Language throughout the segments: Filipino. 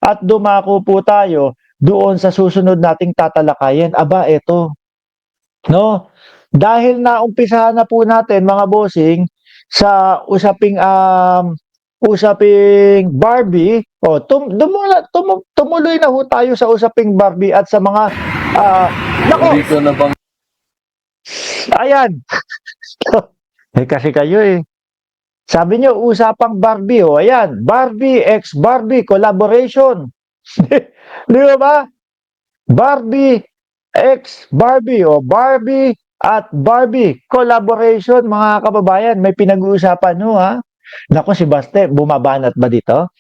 at dumako po tayo doon sa susunod nating tatalakayin. Aba, eto, no? Dahil naumpisahan na po natin mga bossing sa usaping Barbie, tumuloy na ho tayo sa usaping Barbie at sa mga nako, Hindi ko na bang ayan. Kasi kayo sabi nyo, usapang Barbie, ayan, Barbie x Barbie collaboration. Di ba? Barbie x Barbie, Barbie at Barbie collaboration, mga kababayan. May pinag-uusapan ho, ha? Nako, si Baste, bumabanat ba dito?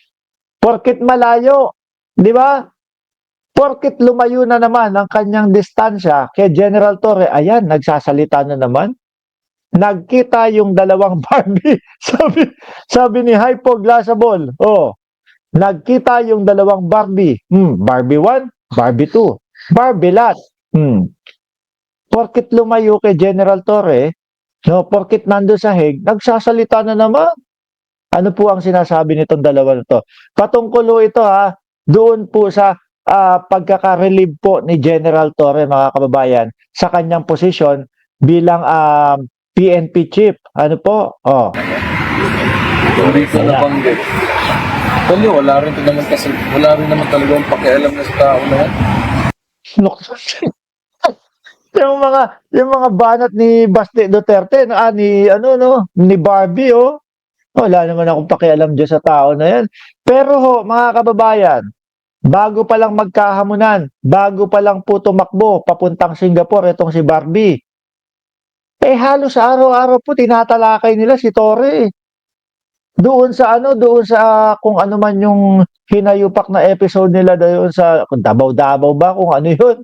Porkit malayo, di ba? Porkit lumayo na naman ang kanyang distansya kay General Torre, ayan, nagsasalita na naman. Nagkita yung dalawang Barbie. sabi ni Hypo Glassable, nagkita yung dalawang Barbie. Barbie 1, Barbie 2, Barbie lot. Porkit lumayo kay General Torre, no, porkit nando sa Hague, nagsasalita na naman. Ano po ang sinasabi nitong dalawa na to? Patungkol ito, ha, doon po sa pagkaka-relieve po ni General Torre, mga kababayan, sa kanyang posisyon bilang PNP chief. Ano po? hindi ko na banggit. Kasi wala rin naman talagang pakialam na sa tao na yan. yung mga banat ni Baste Duterte, ni Barbie, wala naman akong pakialam dyan sa tao na yan. Pero mga kababayan, bago pa lang magkahamunan, bago pa lang po tumakbo papuntang Singapore itong si Barbie, halos araw-araw po tinatalakay nila si Torre. Doon sa kung ano man yung hinayupak na episode nila doon sa kung Dabaw-Dabaw ba, kung ano yun.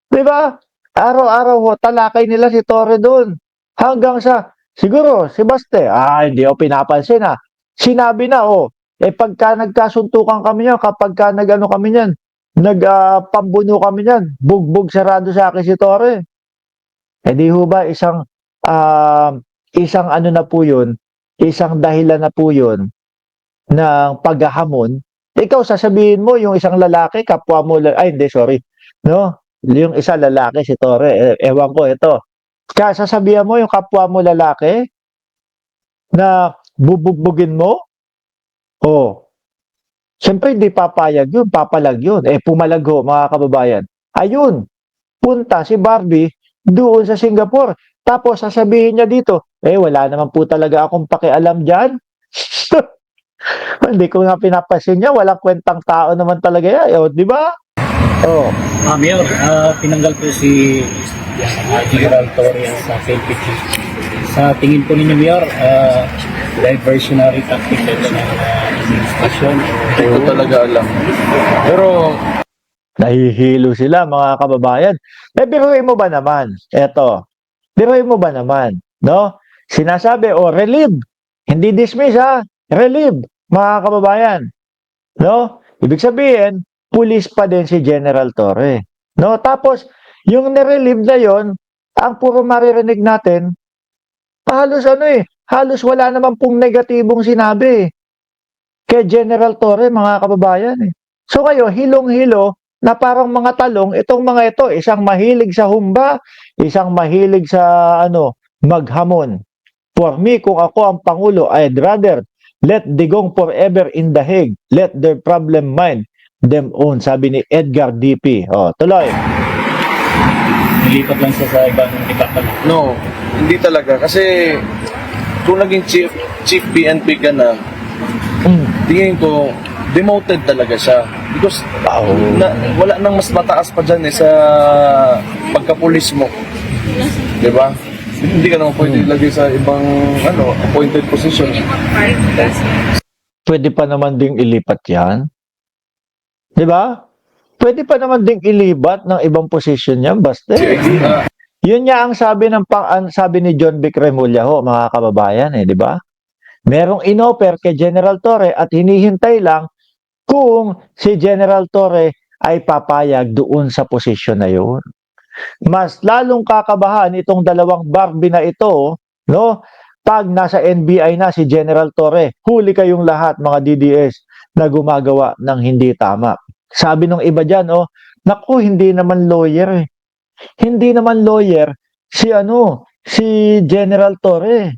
'Di ba? Araw-araw talakay nila si Torre doon. Hanggang sa siguro si Baste, hindi ako pinapansin Sinabi na pagka nagkasuntukan kami niyan, kapagka kami niyan, pambuno kami niyan, bugbog sarado sa akin si Torre. Di ho ba isang ano na po yun, isang dahilan na po yun ng paghahamon. Ikaw sasabihin mo yung isang lalaki, kapwa mo, hindi, sorry. No? Yung isa lalaki, si Torre, ewan ko, ito. Kaya sasabihan mo yung kapwa mo lalaki na bubugbugin mo, siyempre hindi papayag yun, papalag yun. Pumalag ho, mga kababayan. Ayun, punta si Barbie doon sa Singapore. Tapos sasabihin niya dito, wala naman po talaga akong pakialam dyan. Hindi ko nga pinapansin niya, walang kwentang tao naman talaga yan. Di ba? Mayor, tinanggal po si General Torre sa PNP. Sa tingin po ninyo, Mayor, diversionary tactic ito ng administrasyon? Hindi ko talaga alam. Pero nahihilo sila, mga kababayan. Biruin mo ba naman? Biruin mo ba naman? No? Sinasabi, relieve. Hindi dismiss, relieve, mga kababayan. No? Ibig sabihin, pulis pa din si General Torre. No? Tapos, yung nirelieve na yon, ang puro maririnig natin, halos wala naman pong negatibong sinabi kay General Torre, mga kababayan. So kayo, hilong-hilo, na parang mga talong, itong mga ito, isang mahilig sa humba, isang mahilig sa maghamon. For me, kung ako ang Pangulo, I'd rather let Digong forever in the Hague. Let their problem mind them own. Sabi ni Edgar DP. Tuloy. Nilipat lang siya sa ibang department. no, hindi talaga. Kasi kung naging chief PNP ka na, tingin ko, demoted talaga siya. Because wala nang mas mataas pa dyan sa pagkapulis mo. Diba? Hindi ka naman pwede ilagay sa ibang appointed position. Pwede pa naman ding ilipat yan. Diba? Pwede pa naman ding ilibat ng ibang position yan, basta. Yun nga ang sabi ni John Vic Remulla mga kababayan, di ba? Merong inoffer kay General Torre at hinihintay lang kung si General Torre ay papayag doon sa posisyon na yun. Mas lalong kakabahan itong dalawang Barbie na ito, no? Pag nasa NBI na si General Torre, huli kayong lahat, mga DDS. na gumagawa ng hindi tama. Sabi ng iba dyan, oh, naku, hindi naman lawyer eh. Hindi naman lawyer si General Torre.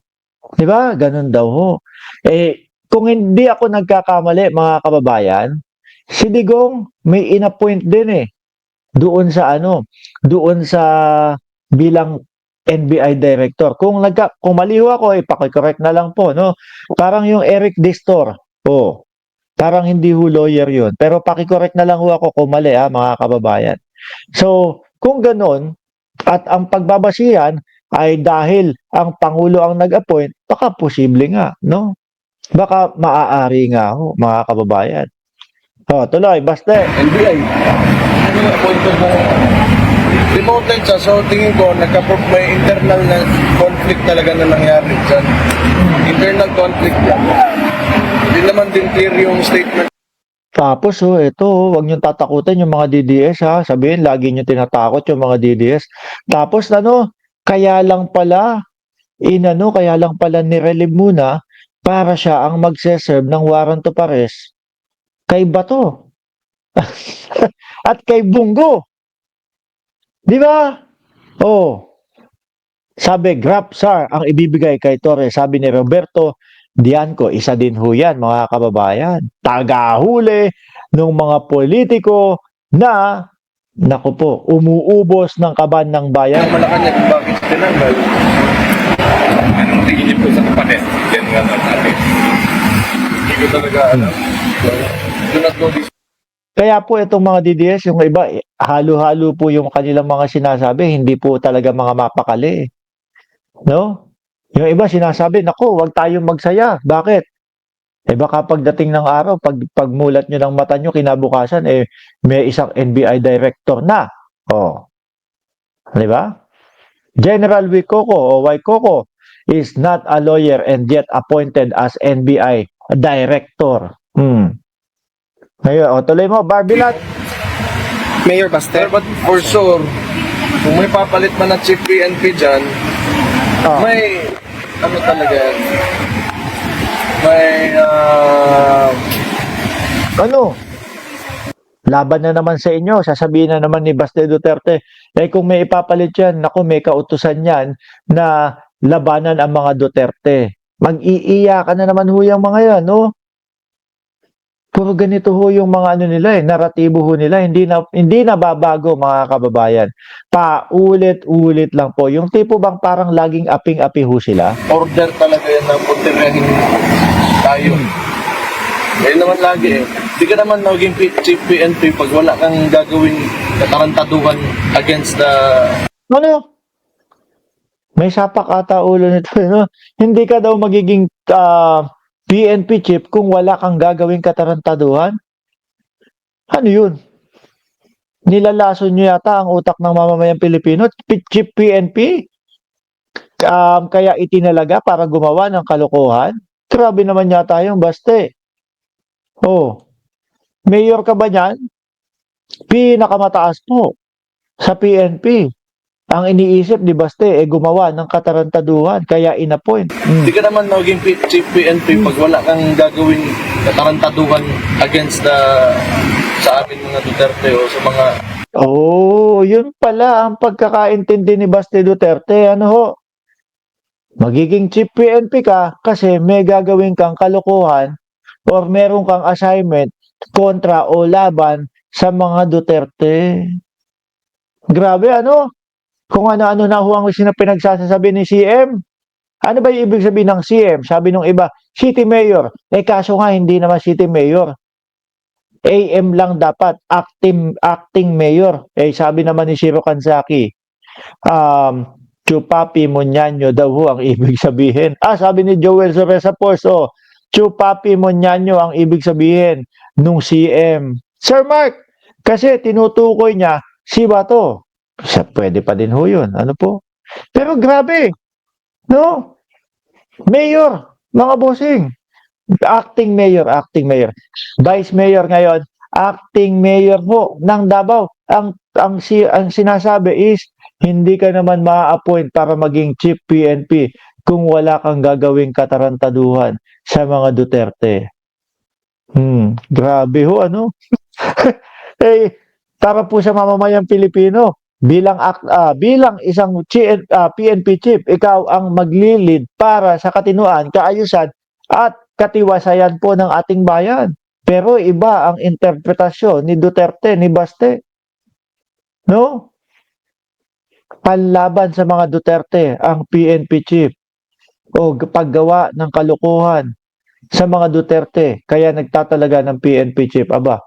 Di ba? Ganun daw ho. Kung hindi ako nagkakamali, mga kababayan, si Digong may inappoint din eh. Doon sa bilang NBI director. Kung mali ho ako, paki-correct na lang po, no? Parang yung Eric Distor. Oh, parang hindi ho lawyer yun. Pero paki-correct na lang ho ako kung mali, ha, mga kababayan. So, kung ganun, at ang pagbabasihan ay dahil ang Pangulo ang nag-appoint, baka posible nga, no? Baka maaari nga ho, mga kababayan. Tuloy, Baste. NBI. Ano yung appointed mo? Demoted siya. So, tingin ko, may internal na conflict talaga na nangyari dyan. Internal conflict yan. Hindi naman din clear yung statement. Tapos, wag niyong tatakutin yung mga DDS, ha. Sabihin, lagi niyo tinatakot yung mga DDS. Tapos, kaya lang pala nirelieve muna para siya ang magse-serve ng warrant of arrest kay Bato at kay Bungo. Di ba? Sabi, GRAPSAR ang ibibigay kay Torre. Sabi ni Roberto Dianco, isa din ho yan, mga kababayan. Tagahuli ng mga politiko na, naku po, umuubos ng kaban ng bayan. Malacanang, bakit tinanggal? Anong tingin niyo po sa kapatid? Yan nga natin. Hindi ko talaga alam. Do not know this. Kaya po itong mga DDS, yung iba, halo-halo po yung kanilang mga sinasabi, hindi po talaga mga mapakali. No? Yung iba sinasabi, naku, wag tayong magsaya. Bakit? Baka pagdating ng araw, pagmulat nyo ng mata nyo, kinabukasan, may isang NBI director na. Di ba? General Waykoko is not a lawyer and yet appointed as NBI director. Ngayon, tuloy mo, Barbilat. Mayor Baste. But for sure, kung may papalit man na chief PNP dyan, may, talaga yan? May, laban na naman sa inyo, sasabihin na naman ni Baste Duterte, kung may ipapalit yan, naku, may kautusan yan na labanan ang mga Duterte. Mag-iiyakan na naman ho yung mga yan, no? Puro ganito ho yung mga nila naratibo ho nila, hindi na babago, mga kababayan. Paulit-ulit lang po. Yung tipo bang parang laging aping-api ho sila? order talaga yan ng puntirahin tayo. Yan naman lagi eh. Hindi ka naman naging chief PNP pag wala kang gagawin katarantaduhan against the... May sapak ata ulo nito, no? Hindi ka daw magiging PNP chief kung wala kang gagawing katarantaduhan? Ano yun? Nilalason nyo yata ang utak ng mamamayang Pilipino? Chief PNP? Kaya itinalaga para gumawa ng kalokohan? Grabe naman yata yung Baste. Mayor ka ba niyan? Pinakamataas po sa PNP. Ang iniisip ni Baste gumawa ng katarantaduhan kaya inappoint. Hindi ka naman naging chief PNP pag wala kang gagawin katarantaduhan against the sa amin mga Duterte o sa mga... Yun pala ang pagkakaintindi ni Baste Duterte. Magiging chief PNP ka kasi may gagawin kang kalokohan or meron kang assignment kontra o laban sa mga Duterte. Grabe, Kung ano-ano na ho ang pinagsasabi ni CM. Ano ba yung ibig sabihin ng CM? Sabi nung iba, city mayor. Kaso nga, hindi naman city mayor. AM lang dapat, acting mayor. Sabi naman ni Shiro Kanzaki, Chupapi Monyanyo daw ho ang ibig sabihin. Sabi ni Joel Soresa Porso, Chupapi Monyanyo ang ibig sabihin nung CM. Sir Mark, kasi tinutukoy niya si Bato. Pwede pa din ho yun. Ano po? Pero grabe. No? Mayor, mga bossing. Acting mayor. Vice mayor ngayon, acting mayor po ng Davao. Ang sinasabi is, hindi ka naman ma-appoint para maging chief PNP kung wala kang gagawing katarantaduhan sa mga Duterte. Grabe ho, ano? Eh, para po sa mamamayang Pilipino, bilang isang PNP chief, ikaw ang maglilid para sa katinuan, kaayusan at katiwasayan po ng ating bayan. Pero iba ang interpretasyon ni Duterte, ni Baste. No? Panlaban sa mga Duterte ang PNP chief o paggawa ng kalukuhan sa mga Duterte kaya nagtatalaga ng PNP chief. Aba,